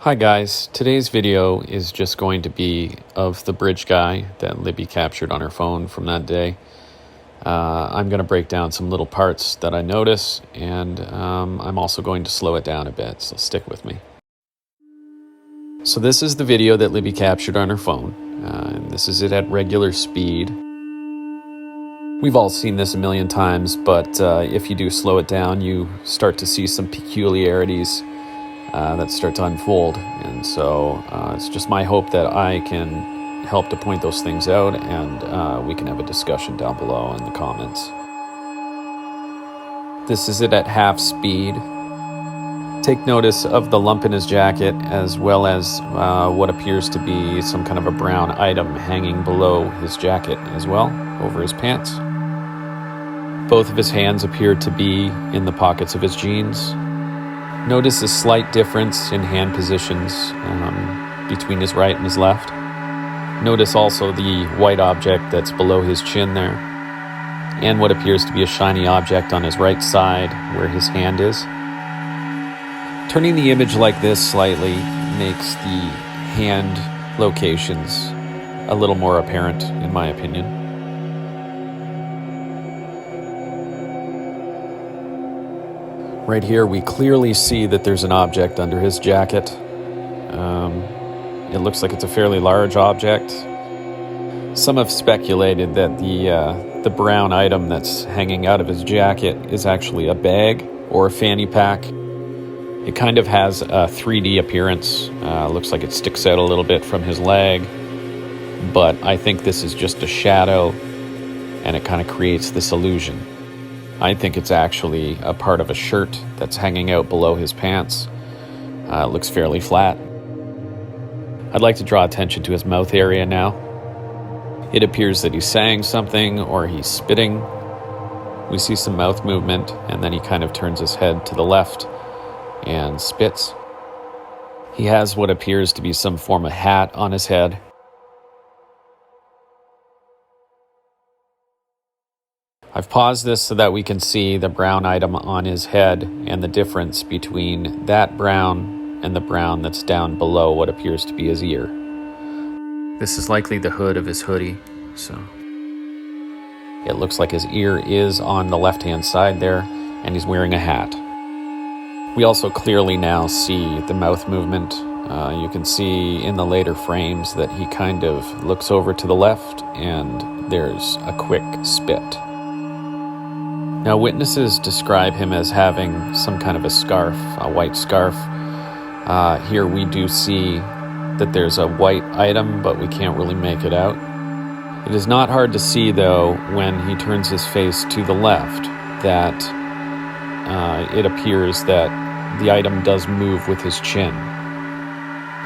Hi guys, today's video is just going to be of the bridge guy that Libby captured on her phone from that day. I'm going to break down some little parts that I notice, and I'm also going to slow it down a bit, so stick with me. So this is the video that Libby captured on her phone, and this is it at regular speed. We've all seen this a million times, but if you do slow it down, you start to see some peculiarities that start to unfold, and so it's just my hope that I can help to point those things out, and we can have a discussion down below in the comments. This is it at half speed. Take notice of the lump in his jacket, as well as what appears to be some kind of a brown item hanging below his jacket as well, over his pants. Both of his hands appear to be in the pockets of his jeans. Notice a slight difference in hand positions between his right and his left. Notice also the white object that's below his chin there, and what appears to be a shiny object on his right side where his hand is. Turning the image like this slightly makes the hand locations a little more apparent, in my opinion. Right here, we clearly see that there's an object under his jacket. It looks like it's a fairly large object. Some have speculated that the brown item that's hanging out of his jacket is actually a bag or a fanny pack. It kind of has a 3D appearance. Looks like it sticks out a little bit from his leg. But I think this is just a shadow, and it kind of creates this illusion. I think it's actually a part of a shirt that's hanging out below his pants. It looks fairly flat. I'd like to draw attention to his mouth area now. It appears that he's saying something or he's spitting. We see some mouth movement, and then he kind of turns his head to the left and spits. He has what appears to be some form of hat on his head. I've paused this so that we can see the brown item on his head and the difference between that brown and the brown that's down below what appears to be his ear. This is likely the hood of his hoodie, so it looks like his ear is on the left-hand side there, and he's wearing a hat. We also clearly now see the mouth movement. You can see in the later frames that he kind of looks over to the left, and there's a quick spit. Now, witnesses describe him as having some kind of a scarf, a white scarf. Here we do see that there's a white item, but we can't really make it out. It is not hard to see, though, when he turns his face to the left, that it appears that the item does move with his chin.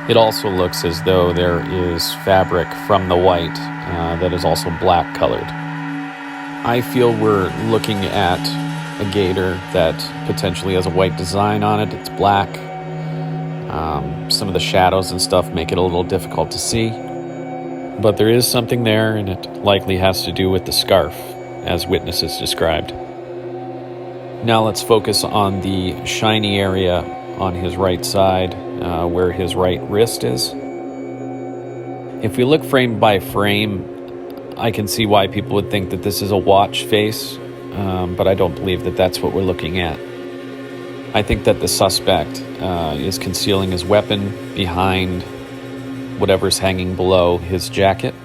It also looks as though there is fabric from the white that is also black colored. I feel we're looking at a gator that potentially has a white design on it. It's black. Some of the shadows and stuff make it a little difficult to see. But there is something there, and it likely has to do with the scarf, as witnesses described. Now let's focus on the shiny area on his right side, where his right wrist is. If we look frame by frame, I can see why people would think that this is a watch face, but I don't believe that that's what we're looking at. I think that the suspect is concealing his weapon behind whatever's hanging below his jacket.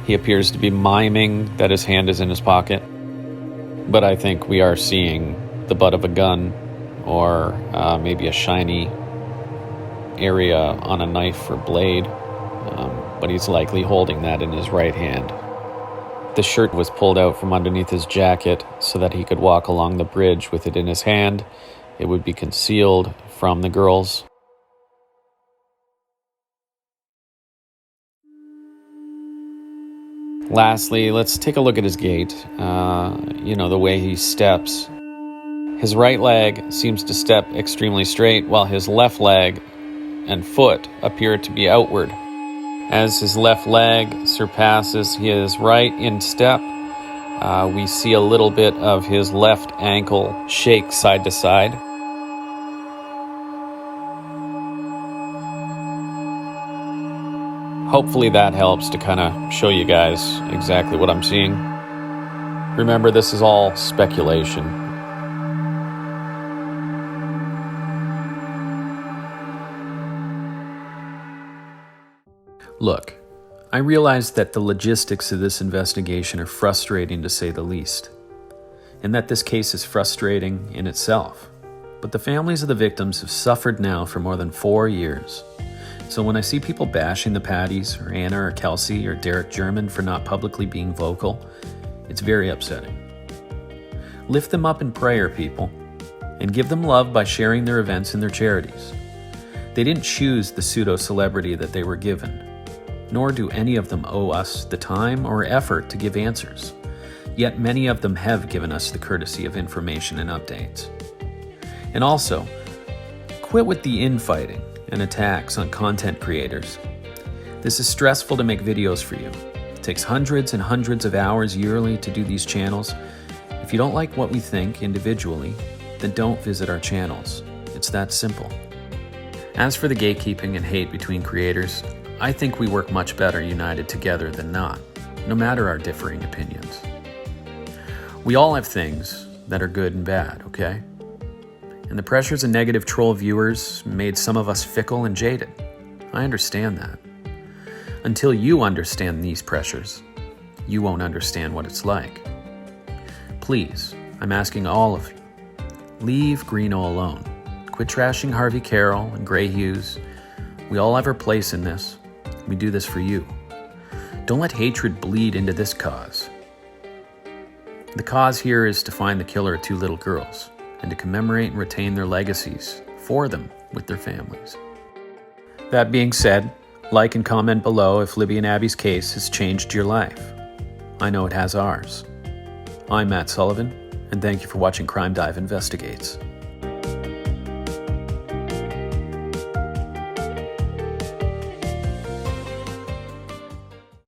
He appears to be miming that his hand is in his pocket, but I think we are seeing the butt of a gun or maybe a shiny area on a knife or blade. But he's likely holding that in his right hand. The shirt was pulled out from underneath his jacket so that he could walk along the bridge with it in his hand. It would be concealed from the girls. Lastly, let's take a look at his gait. The way he steps. His right leg seems to step extremely straight, while his left leg and foot appear to be outward. As his left leg surpasses his right in step, we see a little bit of his left ankle shake side to side. Hopefully that helps to kind of show you guys exactly what I'm seeing. Remember, this is all speculation. Look, I realize that the logistics of this investigation are frustrating to say the least, and that this case is frustrating in itself. But the families of the victims have suffered now for more than 4 years. So when I see people bashing the Patties, or Anna, or Kelsey, or Derek German for not publicly being vocal, it's very upsetting. Lift them up in prayer, people, and give them love by sharing their events and their charities. They didn't choose the pseudo-celebrity that they were given, nor do any of them owe us the time or effort to give answers. Yet many of them have given us the courtesy of information and updates. And also, quit with the infighting and attacks on content creators. This is stressful to make videos for you. It takes hundreds and hundreds of hours yearly to do these channels. If you don't like what we think individually, then don't visit our channels. It's that simple. As for the gatekeeping and hate between creators, I think we work much better united together than not, no matter our differing opinions. We all have things that are good and bad, okay? And the pressures of negative troll viewers made some of us fickle and jaded. I understand that. Until you understand these pressures, you won't understand what it's like. Please, I'm asking all of you, leave Greeno alone. Quit trashing Harvey Carroll and Gray Hughes. We all have our place in this. We do this for you. Don't let hatred bleed into this cause. The cause here is to find the killer of 2 little girls, and to commemorate and retain their legacies for them with their families. That being said, like and comment below if Libby and Abby's case has changed your life. I know it has ours. I'm Matt Sullivan, and thank you for watching Crime Dive Investigates.